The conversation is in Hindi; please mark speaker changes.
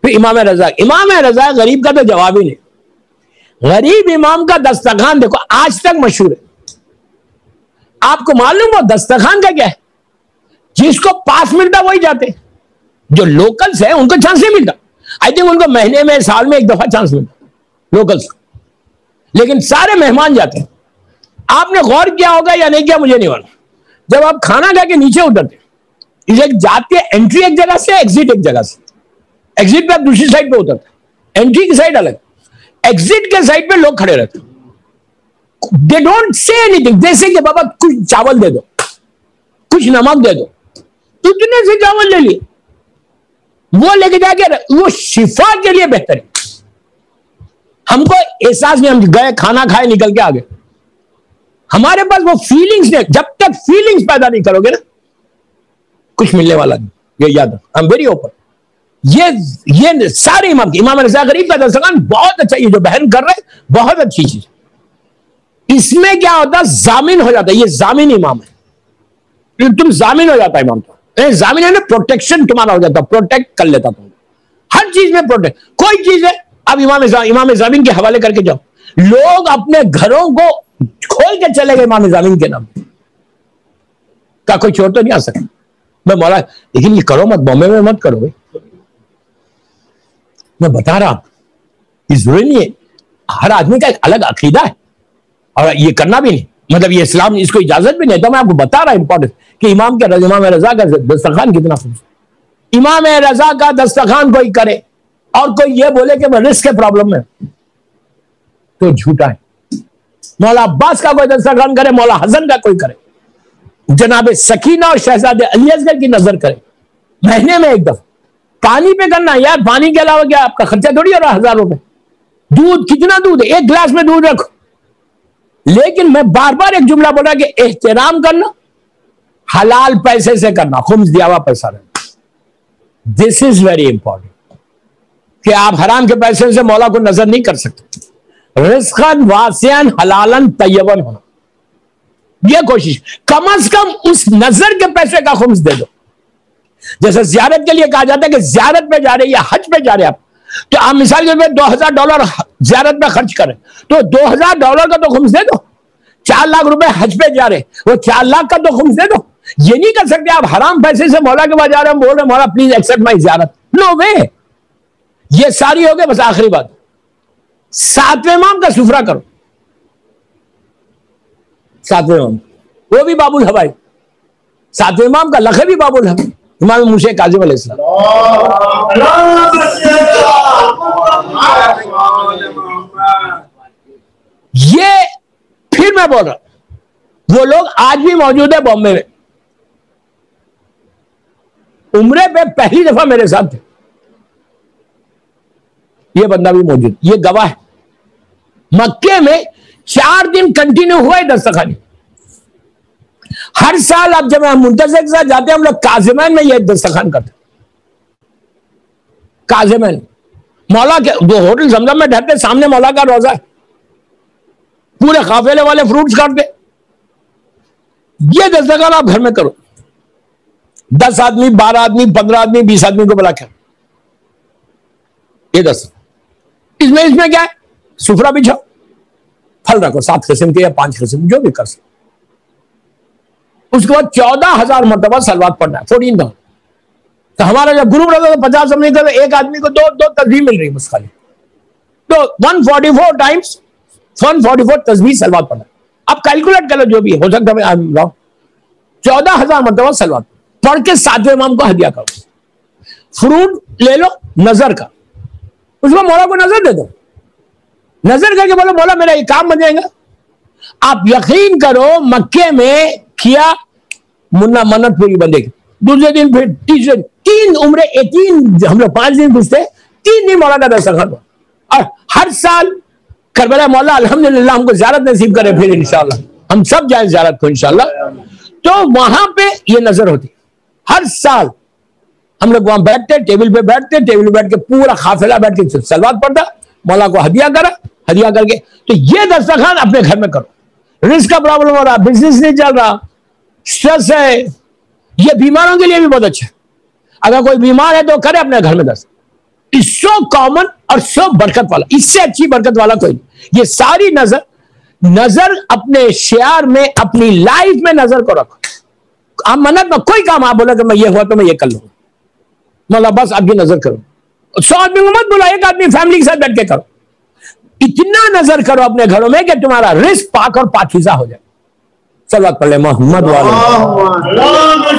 Speaker 1: फिर इमाम रजा गरीब का तो जवाब ही नहीं। गरीब इमाम का दस्तरखान देखो आज तक मशहूर है। आपको मालूम हो दस्तरखान का क्या है? जिसको पास मिलता वही जाते, जो लोकल्स है उनको चांस नहीं मिलता। आई थिंक उनको महीने में साल में एक दफा चांस मिलता लोकल्स, लेकिन सारे मेहमान जाते हैं। आपने गौर किया होगा या नहीं किया मुझे नहीं मालूम, जब आप खाना खा के नीचे उतरते इसे जाते एंट्री एक जगह से, एग्जिट एक जगह से। एग्जिट पे आप दूसरी साइड पे उतरते, एंट्री की साइड अलग, एग्जिट के साइड पे लोग खड़े रहते। दे डोंट से एनीथिंग, जैसे कि बाबा कुछ चावल दे दो, कुछ नमक दे दो, तो इतने से चावल ले लिए, वो लेके जाके वो शिफा के लिए बेहतर है। हमको एहसास नहीं, हम गए खाना खाए निकल के आ गए, हमारे पास वो फीलिंग्स नहीं। जब तक फीलिंग्स पैदा नहीं करोगे ना कुछ मिलने वाला नहीं, ये याद रखो। I am very open. ये सारे इमाम रज़ा गरीब का दस्तरखान बहुत अच्छा, ये जो बहन कर रहे बहुत अच्छी चीज। इसमें क्या होता है, जामिन हो जाता है। ये जामिन इमाम है, तुम जामिन हो जाता है इमाम। तो जामिन है ना, प्रोटेक्शन तुम्हारा हो जाता, प्रोटेक्ट कर लेता तुम हर चीज में। प्रोटेक्ट कोई चीज है अब इमाम जामिन के हवाले करके जाओ। लोग अपने घरों को खोल के चले गए इमाम जामिन के नाम का, कोई चोर तो नहीं आ सकता। मैं मौला, लेकिन ये करो मत, बॉम्बे में मत करो भाई, मैं बता रहा हूं। जरूरी नहीं है, हर आदमी का एक अलग अकीदा है और ये करना भी नहीं, मतलब ये इस्लाम इसको इजाजत भी नहीं। तो मैं आपको बता रहा इंपॉर्टेंट कि इमाम रजा का दस्तरखान कितना खूबसूरत। इमाम रजा का दस्तरखान कोई करे और कोई ये बोले कि मैं रिस्क के प्रॉब्लम में, तो झूठा है। मौला अब्बास का कोई दस्तरखान करे, मौला हसन का कोई करे, जनाब सकीना और शहजादे अली असगर की नजर करे, महीने में एक दफा। पानी पे करना यार, पानी के अलावा क्या आपका खर्चा थोड़ी हो रहा है 1000 रुपए। दूध, कितना दूध है, एक गिलास में दूध रखो। लेकिन मैं बार बार एक जुमला बोला कि एहतराम करना हलाल पैसे से करना, खुम्स दिया हुआ पैसा रहना। दिस इज वेरी इंपॉर्टेंट कि आप हराम के पैसे से मौला को नजर नहीं कर सकते। रिज़्क़न वासिअन हलालन तय्यबन होना, यह कोशिश। कम से कम उस नजर के पैसे का खुम्स दे दो। जैसे ज़ियारत के लिए कहा जाता है कि ज़ियारत पे जा रहे या हज पे जा रहे आप, तो आप मिसाल के तौर पर $2000 ज़ियारत पे खर्च करें तो $2000 का तो खुम्स दे दो। 4 लाख रुपए हज पे जा रहे, वो 4 लाख का तो खुम्स दे दो। ये नहीं कर सकते आप हराम पैसे से मौला के पास जा रहे हैं, बोल रहे मौला प्लीज एक्सेप्ट माई ज़ियारत। नो वे। ये सारी हो गई। बस आखिरी बात, 7वें इमाम का सुफरा करो। 7वें इमाम वो भी बाबुल हवाई, 7वें इमाम का लक़ब भी बाबुल हवाई, इमाम मूसा काज़िम अलैहिस्सलाम। ये फिर मैं बोल रहा, वो लोग आज भी मौजूद है बॉम्बे में, उम्रे पे पहली दफा मेरे साथ थे। ये बंदा भी मौजूद, ये गवाह है। मक्के में 4 दिन कंटिन्यू हुआ है दस्तरखानी। हर साल अब जब हम मुंतज़िर के साथ जाते हैं, हम लोग काज़िमैन में ये दस्तरखान करते। काज़िमैन मौला के दो होटल जमजम में ठहरते, सामने मौला का रोजा है, पूरे काफिले वाले फ्रूट्स काटते। ये दस्तरखान आप घर में करो, 10 आदमी, 12 आदमी, 15 आदमी, 20 आदमी को बुला कर ये 10। इसमें क्या है, सुफरा बिछाओ, फल रखो 7 किस्म के या 5 किस्म, जो भी कर सकते। उसके बाद 14,000 मरतबा सलवात पढ़ना है, 14,000। तो हमारा जब ग्रुप रहता था 50 समझ कर, एक आदमी को दो तस्बीह मिल रही बस खाली, तो 144 टाइम्स 144 तस्बीह सलवात पढ़ना। अब कैलकुलेट कर लो जो भी हो सकता है। 14,000 मरतबा सलवात पढ़ के 7वें इमाम को हदिया करो। फ्रूट ले लो नजर का, उसमें मौला को नजर दे दो, नजर करके बोलो मौला मेरा ये काम बन जाएगा। आप यकीन करो मक्के में किया, मुन्ना मन्नत पूरी बंदेगी। दूसरे दिन फिर तीसरे 3 उम्रे 18, हम लोग 5 दिन घुसते, 3 दिन मौला का दस्तरखान। और हर साल करबला मौला अल्हम्दुलिल्लाह हमको ज़ियारत नसीब करे, फिर इंशाल्लाह हम सब जाए ज़ियारत को इंशाल्लाह। तो वहां पे ये नजर होती हर साल। हम लोग वहां बैठते, टेबल पे बैठते, टेबल पे बैठ के पूरा काफिला बैठ के सलवात पढ़ता, मौला को हदिया करा, हदिया करके। तो ये दस्तरखान अपने घर में करो। रिस्क का प्रॉब्लम हो रहा, बिजनेस नहीं चल रहा, स्ट्रेस है, ये बीमारों के लिए भी बहुत अच्छा है। अगर कोई बीमार है तो करे अपने घर में इज सो कॉमन और सो बरकत वाला, इससे अच्छी बरकत वाला कोई नहीं। ये सारी नजर अपने शेयर में, अपनी लाइफ में नजर को रखो। आप मन्नत में कोई काम आप बोला कि मैं ये हुआ तो मैं ये कर लूंगा, मतलब बस आपकी नजर करो। 100 आदमी को मत बुलाओ, एक आदमी फैमिली के साथ बैठ के करो। इतना नजर करो अपने घरों में कि तुम्हारा रिस्क पाक और पाकीज़ा हो जाए। सल्लल्लाहु अलैहि मोहम्मद वाले